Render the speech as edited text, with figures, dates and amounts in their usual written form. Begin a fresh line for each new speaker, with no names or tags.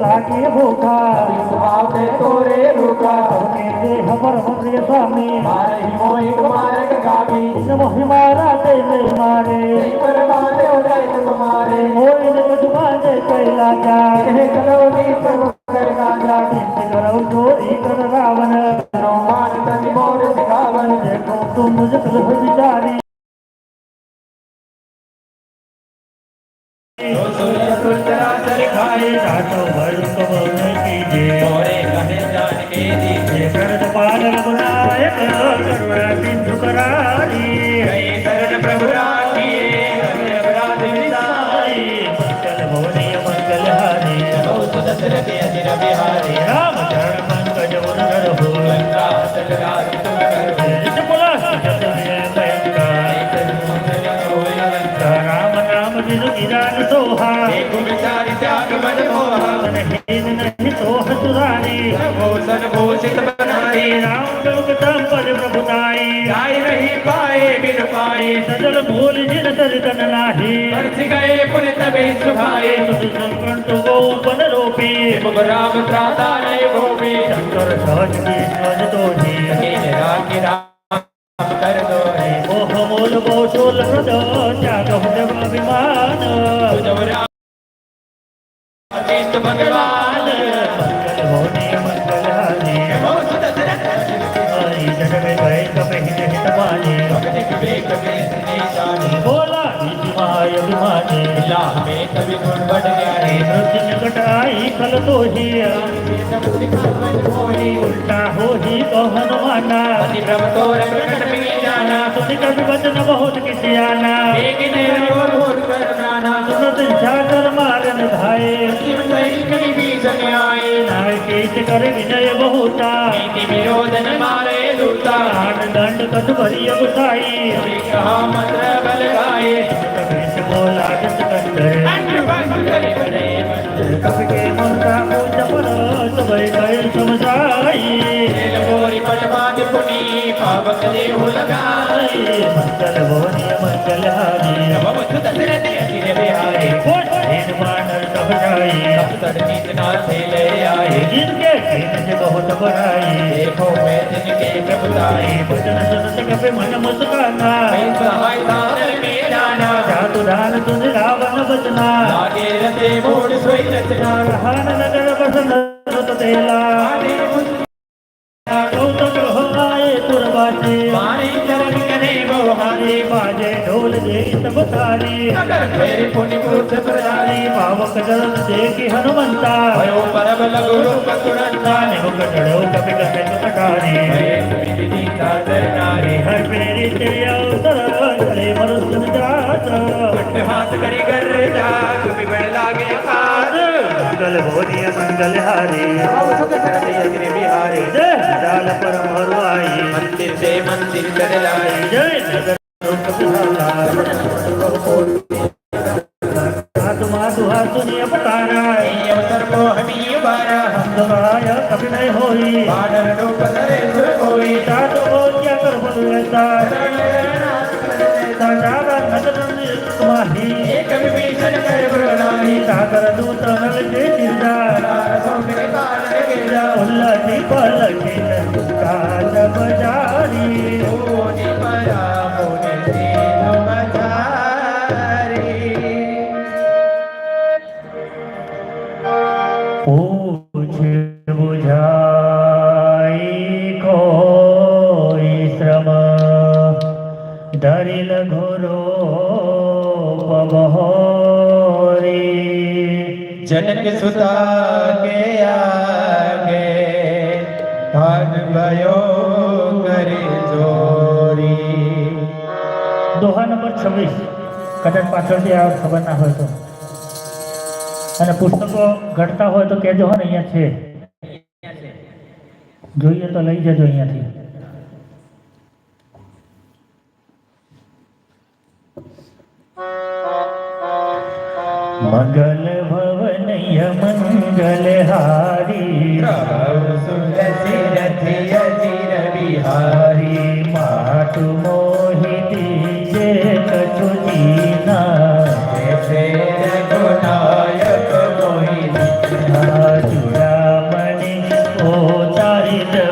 लागे भूखा
भावे तोरे रूखा
दे हमर मंदिर स्वामी
मारे मोहि मारक गावी
मोहि मारा दे मारे
पर मारे उदय तुम्हारे
मोहि ने तुमारे कैला जा
हे कलोनी सब कर गाजा
करो चोरी कर रावण
नो मान तन मोर सिखावन
देखो तुम मुझ कल विचारी खाए जातो भर कबूल कीजिए
तोरे कहे जान के दीजिए
शरद पालन गुनाय करुणा सिंधु करारी
गए शरण प्रभु राखिए हमें अपराध विसाई
मंगल भवनी मंगल हारी
बहुत दशरथ अजिर बिहारी
राम चरण पंकज उदर हो
लंका चल राज तुम कर
बोला राम नाम जिन गिरान सोहा
एक विचारी त्याग मन मोहा
नहीं सोह सुधारी
भूषण भूषित बनाई
राम लोक पर प्रभुताई
जाय नहीं पाए बिन पाए
सजल भूल जिन तन नाही
बरस गए पुण्य तबे सुभाए
संकट गो बन रोपी
मुख राम त्राता नय भूमि
शंकर सहज की सहज तो जी
राखी राम कर दो
मोह मोल मोशोल हृद त्याग जब अभिमान
चित भगवान
मंगल होने मंगल हानि हरि जन में गए कपहि नहीं तमाने
भगत विवेक में निशानी
बोला माय अभिमानी
लाह में कभी गुण बढ़ गया
मृत्यु निकट आई कल तो ही उल्टा हो ही तो हनुमाना
अति ब्रह्म तोर प्रकट में जाना
सुनि कवि वचन बहुत किसी आना
लेकिन और होत कर जाना
सुनत जाकर मारन धाये
शिव सही कहीं भी जग आए
नाय कीच कर विजय बहुता
नीति विरोधन मारे दूता
दंड कद भरिय गुसाई
कहा मंत्र बल गाए
कबीर बोला जस कंदर
अंड बंद करे बड़े
कब के मुंडा ऊंच पर सबे गए समझाई
गोरी पटवाद पुनी पावक देव लगाई
मंगल भवनी मंगल हारी
नव दशरथ अजिर बिहारी
इन मानर सब जाई
सदनीत नाथ ले आए
जिनके कीन बहुत बड़ाई
देखो मैं जिनके प्रभुताई
भजन सुनत कपि मन मुस्काना
सहाय साधन में जाना
जातु दान तुझ रावण बचना
लागे रते मोड़ सोई रचना
रहान नगर बसन रत तेला गौतम हो आए तुरबाती
मारे चरण करे बहुहारी
बाजे ढोल दे सब तारी
अगर फेरी पुण्य पुरुष प्रदानी
पावक जलन देखी हनुमंता
भयो परम लघु रूप तुरंता
निमुख चढ़ो कपि कपि कटारी
विधि सादर नारी
हर पेरी तेरे अवसर चले मरुष्य जात
हाथ करी कर जा कभी बड़ लागे कार
मंगल भोरी मंगल हारी
बिहारी
जय डाल परम हरवाई
मंदिर से मंदिर कर लाई
जय नगर दुहा सुनिय बतारा
अवसर को हमी बारा
हम दोबारा कभी नहीं होई
बाडर रूप धरे सुर कोई
सात हो क्या कर बदलता साजारा नगर तुम्हारी
एक विभीषण कर प्रणाली
सागर दूत नल दे दिलदा
मेरे काल गिरा
उल्लती पलकी काल बजारी
मोनी परा मोने दीनो मचारी
पूछ बुझाई कोई श्रम धरिल घोरो पबहोरी
जनक सुता के आगे भाग भयो करे जोरी
दोहा नंबर 26 કદાચ પાછળથી આ ખબર ના હોય તો અને પુસ્તકો ઘટતા હોય તો કહેજો હો ને અહીંયા છે જોઈએ તો લઈ જજો અહીંયાથી मंगल भवन मंगल हारी
सुंदसी रथि अजिर बिहारी
मातु मोहि दीजे कछु दीना
जैसे रघुनायक मोहि
हारी ઓ તારી જ